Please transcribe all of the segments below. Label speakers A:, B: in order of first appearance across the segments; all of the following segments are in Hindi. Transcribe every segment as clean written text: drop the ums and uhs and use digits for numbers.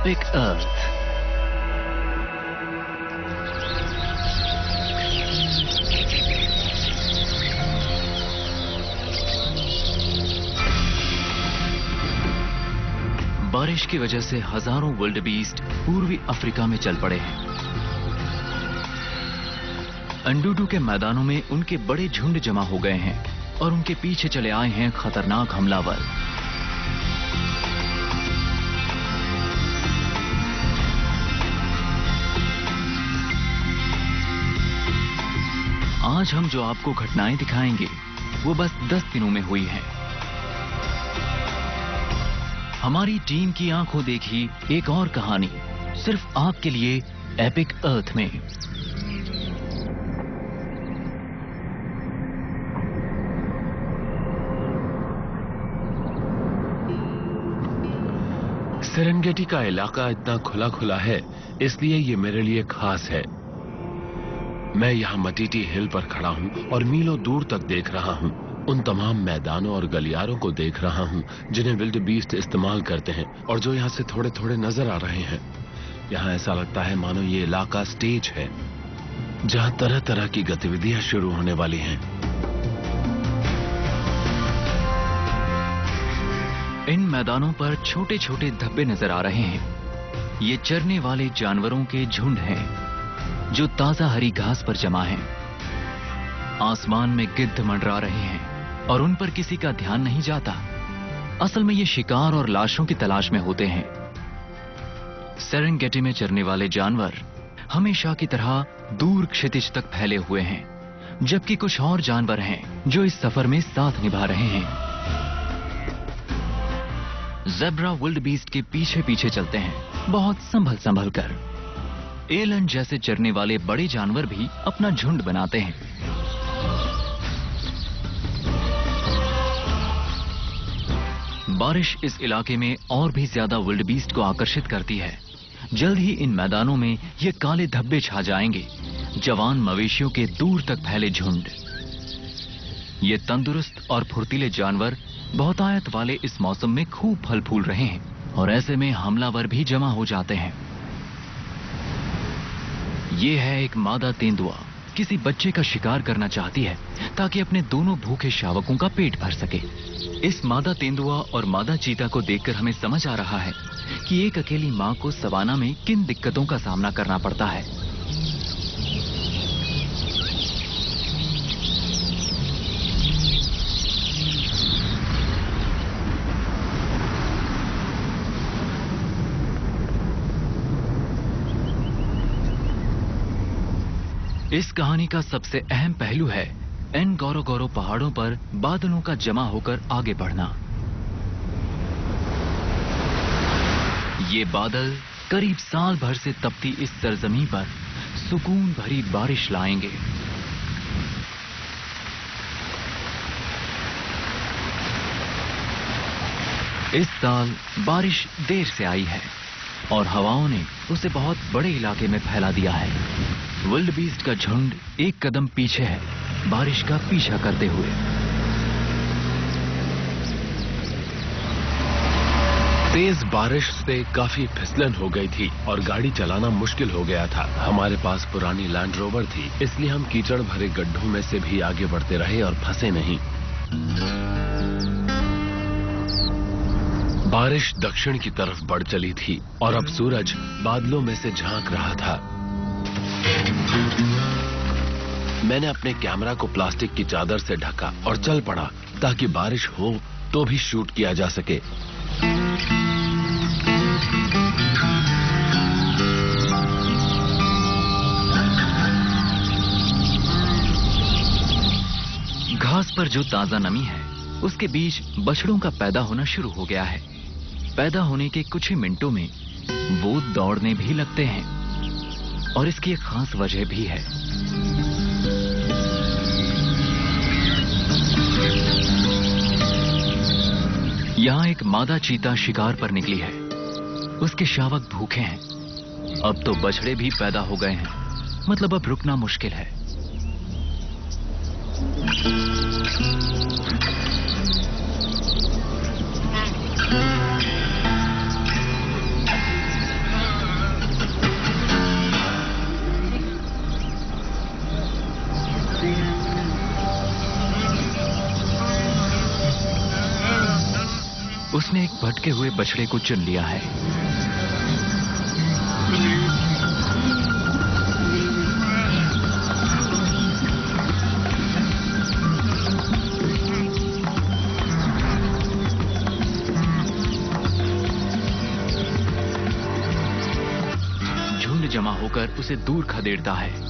A: एपिक अर्थ। बारिश की वजह से हजारों विल्डबीस्ट पूर्वी अफ्रीका में चल पड़े हैं। अंडूडू के मैदानों में उनके बड़े झुंड जमा हो गए हैं और उनके पीछे चले आए हैं खतरनाक हमलावर। आज हम जो आपको घटनाएं दिखाएंगे वो बस 10 दिनों में हुई हैं। हमारी टीम की आंखों देखी एक और कहानी सिर्फ आपके लिए एपिक अर्थ में।
B: सेरेंगेटी का इलाका इतना खुला खुला है, इसलिए ये मेरे लिए खास है। मैं यहाँ मटीटी हिल पर खड़ा हूँ और मीलों दूर तक देख रहा हूँ। उन तमाम मैदानों और गलियारों को देख रहा हूँ जिन्हें विल्डबीस्ट इस्तेमाल करते हैं और जो यहाँ से थोड़े थोड़े नजर आ रहे हैं। यहाँ ऐसा लगता है मानो ये इलाका स्टेज है जहाँ तरह तरह की गतिविधियां शुरू होने वाली हैं।
A: इन मैदानों पर छोटे छोटे धब्बे नजर आ रहे हैं। ये चरने वाले जानवरों के झुंड हैं जो ताजा हरी घास पर जमा हैं। आसमान में गिद्ध मंडरा रहे हैं और उन पर किसी का ध्यान नहीं जाता। असल में ये शिकार और लाशों की तलाश में होते हैं। सेरेंगेटी में चरने वाले जानवर हमेशा की तरह दूर क्षितिज तक फैले हुए हैं, जबकि कुछ और जानवर हैं जो इस सफर में साथ निभा रहे हैं। ज़ेब्रा विल्डबीस्ट के पीछे पीछे चलते हैं, बहुत संभल संभल कर। एलन जैसे चरने वाले बड़े जानवर भी अपना झुंड बनाते हैं। बारिश इस इलाके में और भी ज्यादा विल्डबीस्ट को आकर्षित करती है। जल्द ही इन मैदानों में ये काले धब्बे छा जाएंगे, जवान मवेशियों के दूर तक फैले झुंड। ये तंदुरुस्त और फुर्तीले जानवर बहुतायत वाले इस मौसम में खूब फल फूल रहे हैं और ऐसे में हमलावर भी जमा हो जाते हैं। ये है एक मादा तेंदुआ, किसी बच्चे का शिकार करना चाहती है ताकि अपने दोनों भूखे शावकों का पेट भर सके। इस मादा तेंदुआ और मादा चीता को देखकर हमें समझ आ रहा है कि एक अकेली मां को सवाना में किन दिक्कतों का सामना करना पड़ता है। इस कहानी का सबसे अहम पहलू है एनगोरोंगोरो पहाड़ों पर बादलों का जमा होकर आगे बढ़ना। ये बादल करीब साल भर से तपती इस सरजमीन पर सुकून भरी बारिश लाएंगे। इस साल बारिश देर से आई है और हवाओं ने उसे बहुत बड़े इलाके में फैला दिया है। विल्डबीस्ट का झुंड एक कदम पीछे है, बारिश का पीछा करते हुए।
B: तेज बारिश से काफी फिसलन हो गई थी और गाड़ी चलाना मुश्किल हो गया था। हमारे पास पुरानी लैंड रोवर थी, इसलिए हम कीचड़ भरे गड्ढों में से भी आगे बढ़ते रहे और फंसे नहीं। बारिश दक्षिण की तरफ बढ़ चली थी और अब सूरज बादलों में से झांक रहा था। मैंने अपने कैमरा को प्लास्टिक की चादर से ढका और चल पड़ा ताकि बारिश हो तो भी शूट किया जा सके।
A: घास पर जो ताजा नमी है उसके बीच बछड़ों का पैदा होना शुरू हो गया है। पैदा होने के कुछ ही मिनटों में वो दौड़ने भी लगते हैं और इसकी एक खास वजह भी है। यहाँ एक मादा चीता शिकार पर निकली है। उसके शावक भूखे हैं। अब तो बछड़े भी पैदा हो गए हैं, मतलब अब रुकना मुश्किल है। उसने एक भटके हुए बछड़े को चुन लिया है। झुंड जमा होकर उसे दूर खदेड़ता है।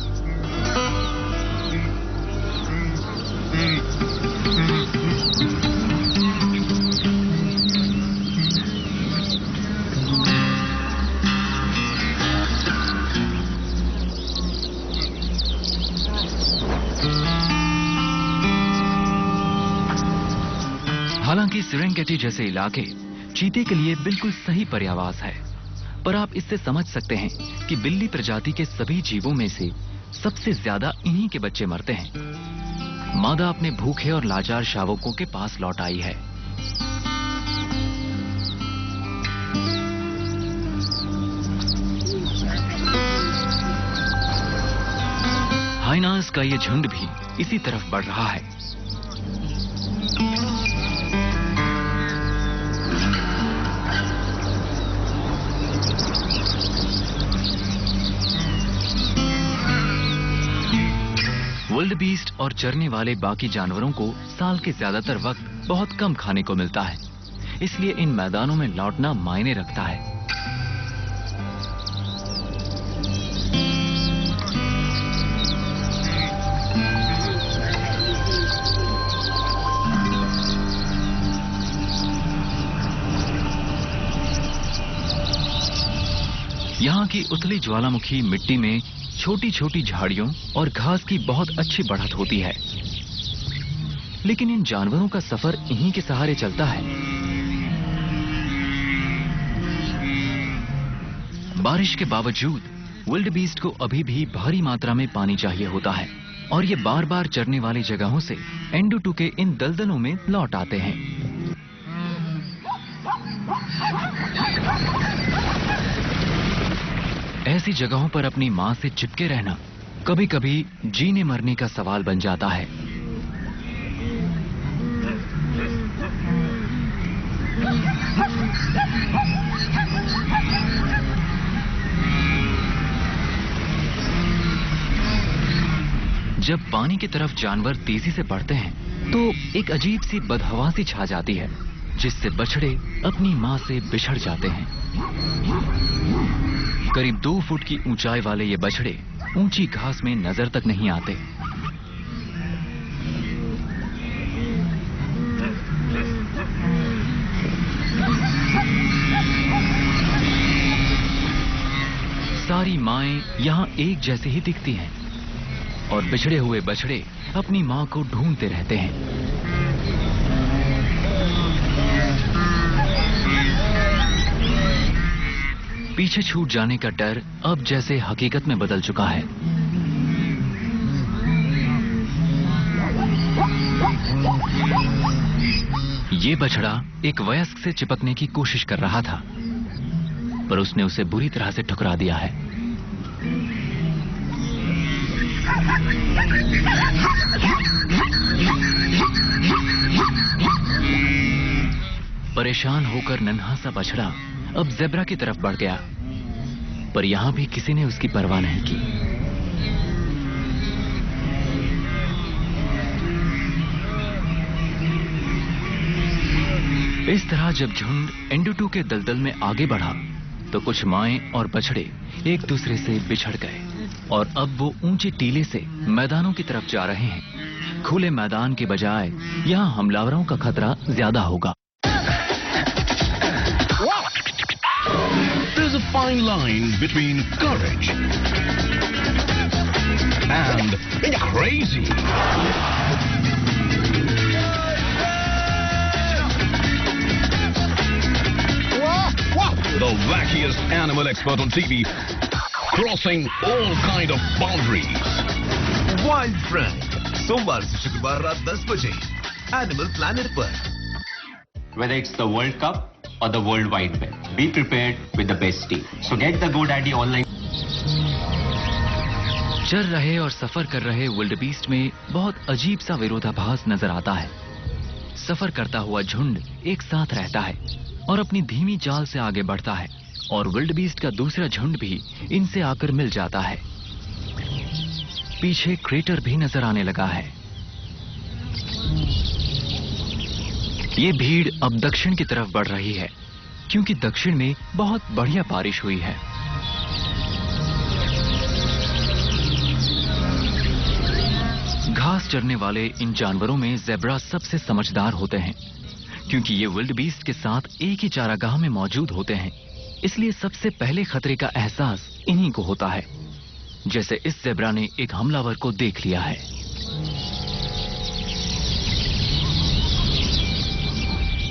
A: हालांकि सेरेंगेटी जैसे इलाके चीते के लिए बिल्कुल सही पर्यावास है, पर आप इससे समझ सकते हैं कि बिल्ली प्रजाति के सभी जीवों में से सबसे ज्यादा इन्हीं के बच्चे मरते हैं। मादा अपने भूखे और लाचार शावकों के पास लौट आई है। हाइनास का ये झुंड भी इसी तरफ बढ़ रहा है। विल्डबीस्ट और चरने वाले बाकी जानवरों को साल के ज्यादातर वक्त बहुत कम खाने को मिलता है, इसलिए इन मैदानों में लौटना मायने रखता है। यहाँ की उथली ज्वालामुखी मिट्टी में छोटी छोटी झाड़ियों और घास की बहुत अच्छी बढ़त होती है, लेकिन इन जानवरों का सफर इन्हीं के सहारे चलता है। बारिश के बावजूद विल्डबीस्ट को अभी भी भारी मात्रा में पानी चाहिए होता है और ये बार बार चरने वाली जगहों से एंडोटू के इन दलदलों में लौट आते हैं। ऐसी जगहों पर अपनी मां से चिपके रहना कभी कभी जीने मरने का सवाल बन जाता है। जब पानी की तरफ जानवर तेजी से बढ़ते हैं तो एक अजीब सी बदहवासी छा जाती है, जिससे बछड़े अपनी मां से बिछड़ जाते हैं। करीब 2 फुट की ऊंचाई वाले ये बछड़े ऊंची घास में नजर तक नहीं आते। सारी माएं यहां एक जैसे ही दिखती हैं और बिछड़े हुए बछड़े अपनी मां को ढूंढते रहते हैं। पीछे छूट जाने का डर अब जैसे हकीकत में बदल चुका है। ये बछड़ा एक वयस्क से चिपकने की कोशिश कर रहा था, पर उसने उसे बुरी तरह से ठुकरा दिया है। परेशान होकर नन्हा सा बछड़ा अब ज़ेब्रा की तरफ बढ़ गया, पर यहां भी किसी ने उसकी परवाह नहीं की। इस तरह जब झुंड एंडोटू के दलदल में आगे बढ़ा तो कुछ माएं और बछड़े एक दूसरे से बिछड़ गए और अब वो ऊंचे टीले से मैदानों की तरफ जा रहे हैं। खुले मैदान के बजाय यहां हमलावरों का खतरा ज्यादा होगा।
C: There's a fine line between courage and crazy. The wackiest animal expert on TV, crossing all kind of boundaries.
D: Wild Frank सोमवार से शुक्रवार रात 10 बजे एनिमल प्लैनेट पर।
E: Whether it's the World Cup or the World Wide Web, be prepared with the best team. So get the GoDaddy online.
A: चल रहे और सफर कर रहे विल्डबीस्ट में बहुत अजीब सा विरोधाभास नजर आता है। सफर करता हुआ झुंड एक साथ रहता है और अपनी धीमी चाल से आगे बढ़ता है और विल्डबीस्ट का दूसरा झुंड भी इनसे आकर मिल जाता है। पीछे क्रेटर भी नजर आने लगा है। ये भीड़ अब दक्षिण की तरफ बढ़ रही है क्योंकि दक्षिण में बहुत बढ़िया बारिश हुई है। घास चरने वाले इन जानवरों में ज़ेब्रा सबसे समझदार होते हैं क्योंकि ये विल्डबीस्ट के साथ एक ही चारागाह में मौजूद होते हैं, इसलिए सबसे पहले खतरे का एहसास इन्हीं को होता है। जैसे इस ज़ेब्रा ने एक हमलावर को देख लिया है।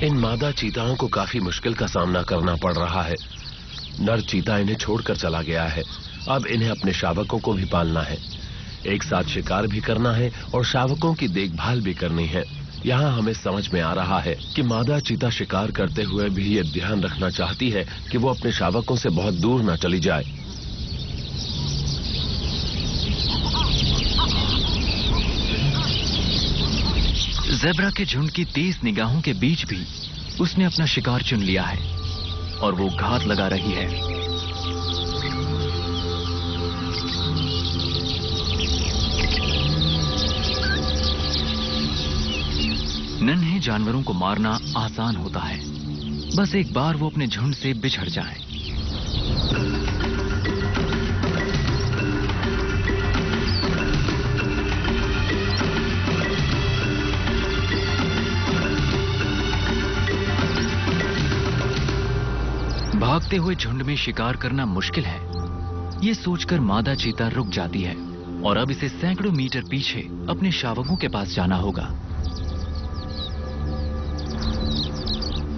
B: इन मादा चीताओं को काफी मुश्किल का सामना करना पड़ रहा है। नर चीता इन्हें छोड़कर चला गया है। अब इन्हें अपने शावकों को भी पालना है, एक साथ शिकार भी करना है और शावकों की देखभाल भी करनी है। यहाँ हमें समझ में आ रहा है कि मादा चीता शिकार करते हुए भी ये ध्यान रखना चाहती है कि वो अपने शावकों से बहुत दूर न चली जाए।
A: ज़ेब्रा के झुंड की तेज निगाहों के बीच भी उसने अपना शिकार चुन लिया है और वो घात लगा रही है। नन्हे जानवरों को मारना आसान होता है, बस एक बार वो अपने झुंड से बिछड़ जाएं। भागते हुए झुंड में शिकार करना मुश्किल है, ये सोचकर मादा चीता रुक जाती है और अब इसे सैकड़ों मीटर पीछे अपने शावकों के पास जाना होगा।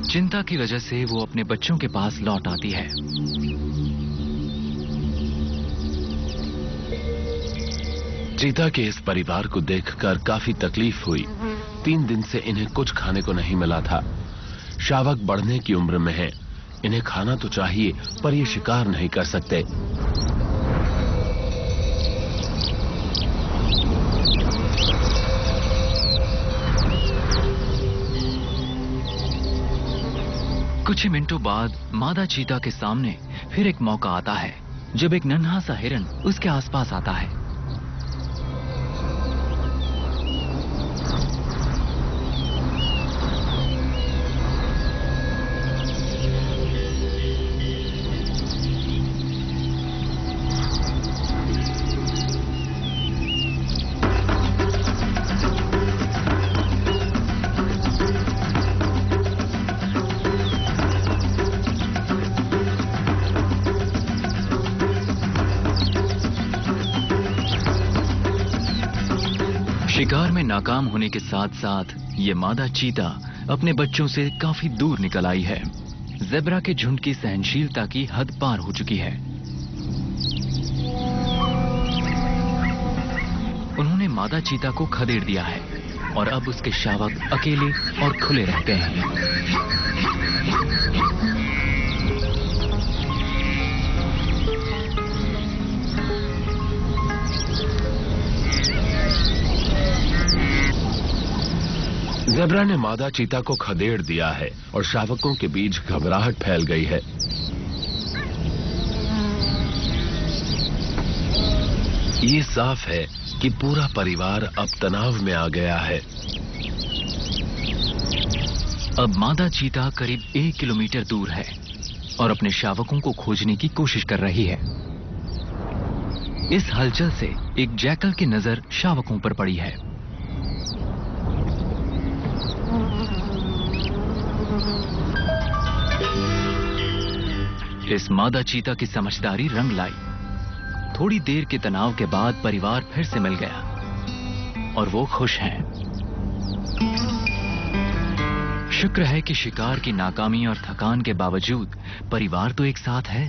A: चिंता की वजह से वो अपने बच्चों के पास लौट आती है।
B: चीता के इस परिवार को देखकर काफी तकलीफ हुई। 3 दिन से इन्हें कुछ खाने को नहीं मिला था। शावक बढ़ने की उम्र में है, इन्हें खाना तो चाहिए पर ये शिकार नहीं कर सकते।
A: कुछ ही मिनटों बाद मादा चीता के सामने फिर एक मौका आता है जब एक नन्हा सा हिरन उसके आसपास आता है। शिकार में नाकाम होने के साथ साथ ये मादा चीता अपने बच्चों से काफी दूर निकल आई है। ज़ेब्रा के झुंड की सहनशीलता की हद पार हो चुकी है। उन्होंने मादा चीता को खदेड़ दिया है और अब उसके शावक अकेले और खुले रहते हैं।
B: ज़ेब्रा ने मादा चीता को खदेड़ दिया है और शावकों के बीच घबराहट फैल गई है। ये साफ है कि पूरा परिवार अब तनाव में आ गया है।
A: अब मादा चीता करीब 1 किलोमीटर दूर है और अपने शावकों को खोजने की कोशिश कर रही है। इस हलचल से एक जैकल की नजर शावकों पर पड़ी है। इस मादा चीता की समझदारी रंग लाई। थोड़ी देर के तनाव के बाद परिवार फिर से मिल गया और वो खुश हैं। शुक्र है कि शिकार की नाकामी और थकान के बावजूद परिवार तो एक साथ है।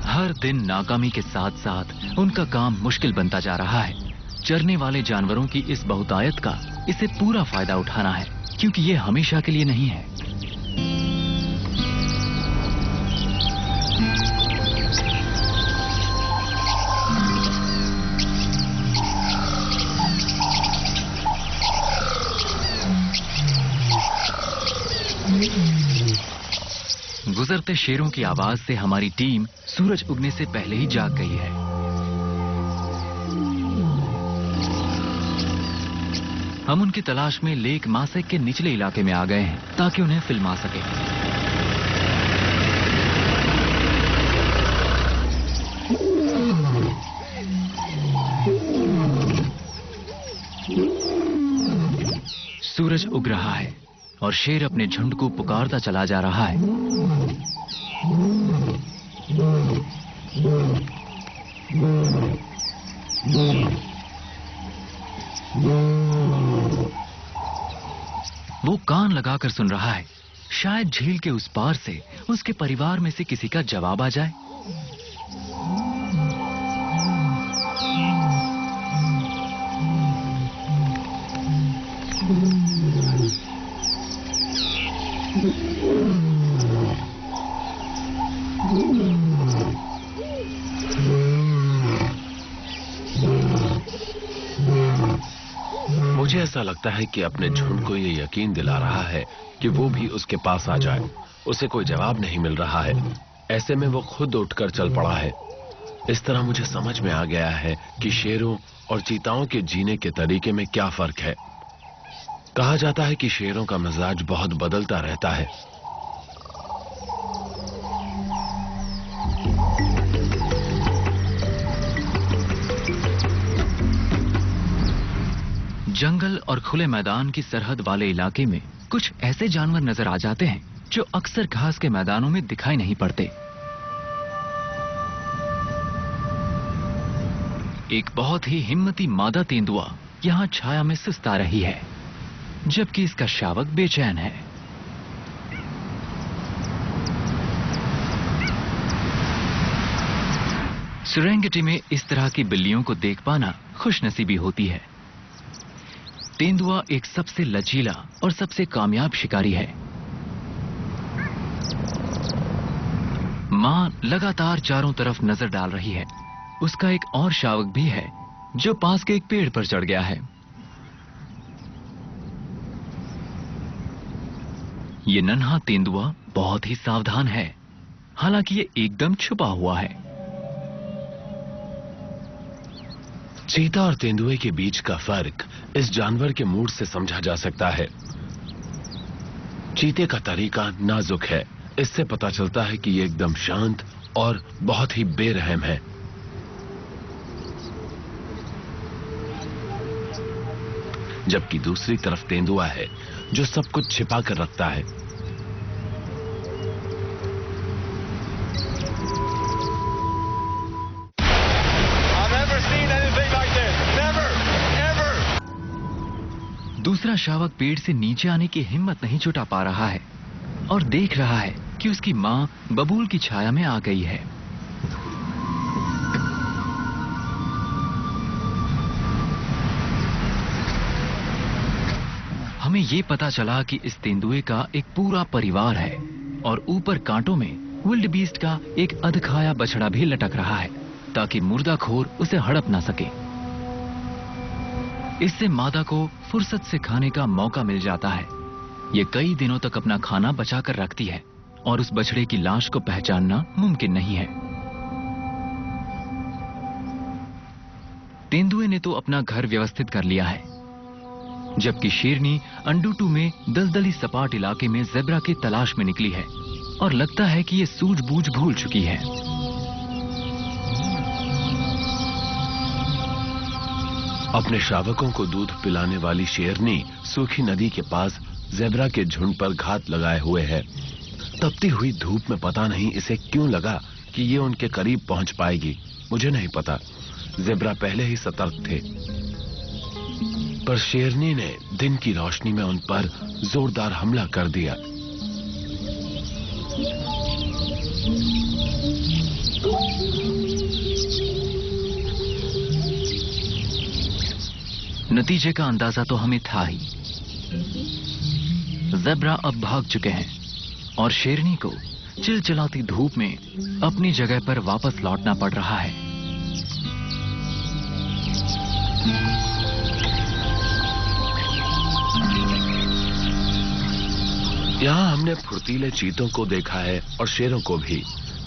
A: हर दिन नाकामी के साथ साथ उनका काम मुश्किल बनता जा रहा है। चरने वाले जानवरों की इस बहुतायत का इसे पूरा फायदा उठाना है क्योंकि ये हमेशा के लिए नहीं है। गुजरते शेरों की आवाज से हमारी टीम सूरज उगने से पहले ही जाग गई है। हम उनकी तलाश में लेक मासेक के निचले इलाके में आ गए हैं ताकि उन्हें फिल्मा सके। सूरज उग रहा है और शेर अपने झुंड को पुकारता चला जा रहा है। वो कान लगाकर सुन रहा है, शायद झील के उस पार से उसके परिवार में से किसी का जवाब आ जाए।
B: मुझे ऐसा लगता है कि अपने झुंड को ये यकीन दिला रहा है कि वो भी उसके पास आ जाए। उसे कोई जवाब नहीं मिल रहा है। ऐसे में वो खुद उठकर चल पड़ा है। इस तरह मुझे समझ में आ गया है कि शेरों और चीताओं के जीने के तरीके में क्या फर्क है। कहा जाता है कि शेरों का मिजाज बहुत बदलता रहता है।
A: जंगल और खुले मैदान की सरहद वाले इलाके में कुछ ऐसे जानवर नजर आ जाते हैं जो अक्सर घास के मैदानों में दिखाई नहीं पड़ते। एक बहुत ही हिम्मती मादा तेंदुआ यहां छाया में सुस्ता रही है, जबकि इसका शावक बेचैन है। सेरेंगेटी में इस तरह की बिल्लियों को देख पाना खुशनसीबी होती है। तेंदुआ एक सबसे लचीला और सबसे कामयाब शिकारी है। मां लगातार चारों तरफ नजर डाल रही है। उसका एक और शावक भी है जो पास के एक पेड़ पर चढ़ गया है। ये नन्हा तेंदुआ बहुत ही सावधान है, हालांकि ये एकदम छुपा हुआ है।
B: चीता और तेंदुए के बीच का फर्क इस जानवर के मूड से समझा जा सकता है। चीते का तरीका नाजुक है। इससे पता चलता है कि ये एकदम शांत और बहुत ही बेरहम है। जबकि दूसरी तरफ तेंदुआ है जो सब कुछ छिपा कर रखता है।
A: दूसरा शावक पेड़ से नीचे आने की हिम्मत नहीं जुटा पा रहा है और देख रहा है कि उसकी मां बबूल की छाया में आ गई है। हमें यह पता चला कि इस तेंदुए का एक पूरा परिवार है और ऊपर कांटों में विल्ड बीस्ट का एक अधखाया बछड़ा भी लटक रहा है ताकि मुर्दाखोर उसे हड़प ना सके। इससे मादा को फुर्सत से खाने का मौका मिल जाता है। ये कई दिनों तक अपना खाना बचाकर रखती है और उस बछड़े की लाश को पहचानना मुमकिन नहीं है। तेंदुए ने तो अपना घर व्यवस्थित कर लिया है, जबकि शेरनी अंडुटू में दलदली सपाट इलाके में ज़ेब्रा की तलाश में निकली है और लगता है कि ये सूझबूझ भूल चुकी है।
B: अपने शावकों को दूध पिलाने वाली शेरनी सूखी नदी के पास ज़ेब्रा के झुंड पर घात लगाए हुए है। तपती हुई धूप में पता नहीं इसे क्यों लगा कि ये उनके करीब पहुंच पाएगी। मुझे नहीं पता, ज़ेब्रा पहले ही सतर्क थे, पर शेरनी ने दिन की रोशनी में उन पर जोरदार हमला कर दिया।
A: नतीजे का अंदाजा तो हमें था ही। ज़ेब्रा अब भाग चुके हैं और शेरनी को चिलचिलाती धूप में अपनी जगह पर वापस लौटना पड़ रहा है।
B: यहाँ हमने फुर्तीले चीतों को देखा है और शेरों को भी।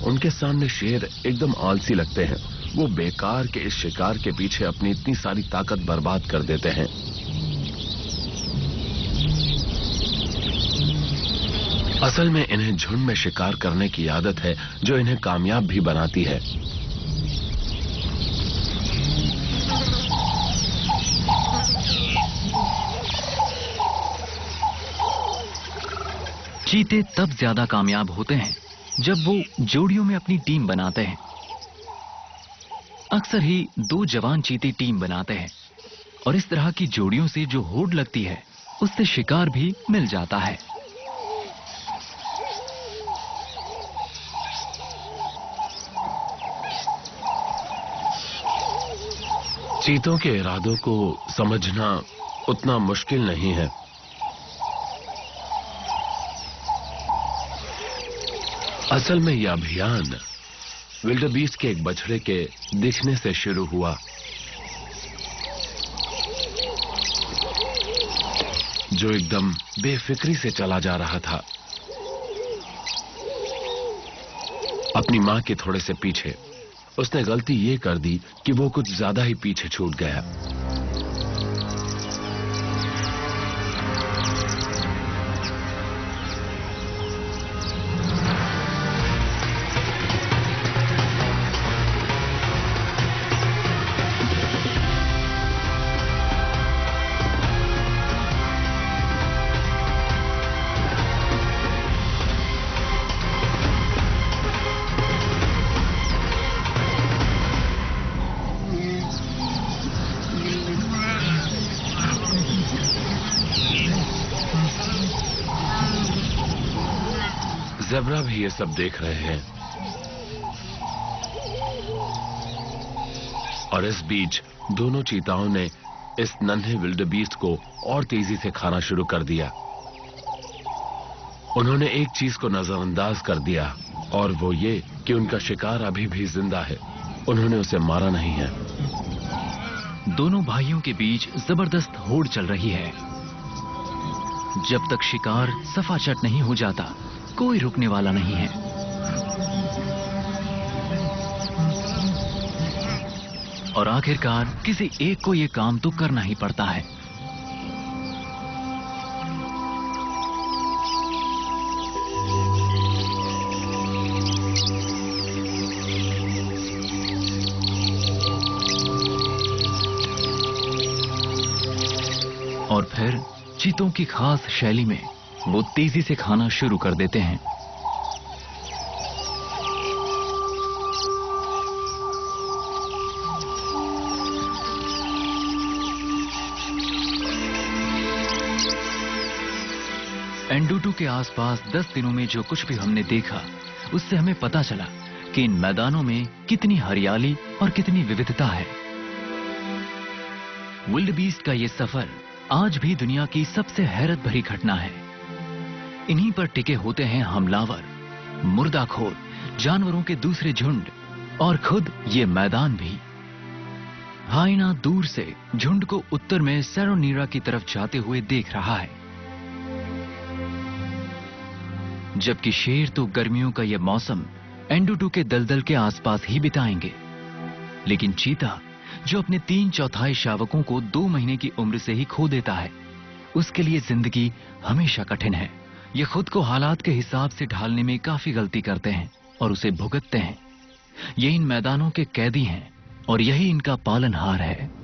B: उनके सामने शेर एकदम आलसी लगते हैं। वो बेकार के इस शिकार के पीछे अपनी इतनी सारी ताकत बर्बाद कर देते हैं। असल में इन्हें झुंड में शिकार करने की आदत है जो इन्हें कामयाब भी बनाती है।
A: चीते तब ज्यादा कामयाब होते हैं जब वो जोड़ियों में अपनी टीम बनाते हैं। अक्सर ही दो जवान चीते टीम बनाते हैं और इस तरह की जोड़ियों से जो होड़ लगती है उससे शिकार भी मिल जाता है।
B: चीतों के इरादों को समझना उतना मुश्किल नहीं है। असल में यह अभियान विल्डरबीस्ट के एक बछड़े के दिखने से शुरू हुआ, जो एकदम बेफिक्री से चला जा रहा था अपनी मां के थोड़े से पीछे। उसने गलती ये कर दी कि वो कुछ ज्यादा ही पीछे छूट गया। ज़ेब्रा भी ये सब देख रहे हैं और इस बीच दोनों चीताओं ने इस नन्हे विल्डरबीस्ट को और तेजी से खाना शुरू कर दिया। उन्होंने एक चीज को नजरअंदाज कर दिया और वो ये कि उनका शिकार अभी भी जिंदा है। उन्होंने उसे मारा नहीं है।
A: दोनों भाइयों के बीच जबरदस्त होड़ चल रही है। जब तक शिकार सफाचट नहीं हो जाता कोई रुकने वाला नहीं है। और आखिरकार किसी एक को यह काम तो करना ही पड़ता है। और फिर चीतों की खास शैली में वो तेजी से खाना शुरू कर देते हैं। एंडुटू के आसपास 10 दिनों में जो कुछ भी हमने देखा उससे हमें पता चला कि इन मैदानों में कितनी हरियाली और कितनी विविधता है। विल्डबीस्ट का ये सफर आज भी दुनिया की सबसे हैरत भरी घटना है। इन्हीं पर टिके होते हैं हमलावर, मुर्दाखोर, जानवरों के दूसरे झुंड और खुद ये मैदान भी। हाइना दूर से झुंड को उत्तर में सैरोनीरा की तरफ जाते हुए देख रहा है, जबकि शेर तो गर्मियों का यह मौसम एंडुटू के दलदल के आसपास ही बिताएंगे। लेकिन चीता जो अपने 3/4 शावकों को 2 महीने की उम्र से ही खो देता है, उसके लिए जिंदगी हमेशा कठिन है। ये खुद को हालात के हिसाब से ढालने में काफी गलती करते हैं और उसे भुगतते हैं। ये इन मैदानों के कैदी हैं और यही इनका पालनहार है।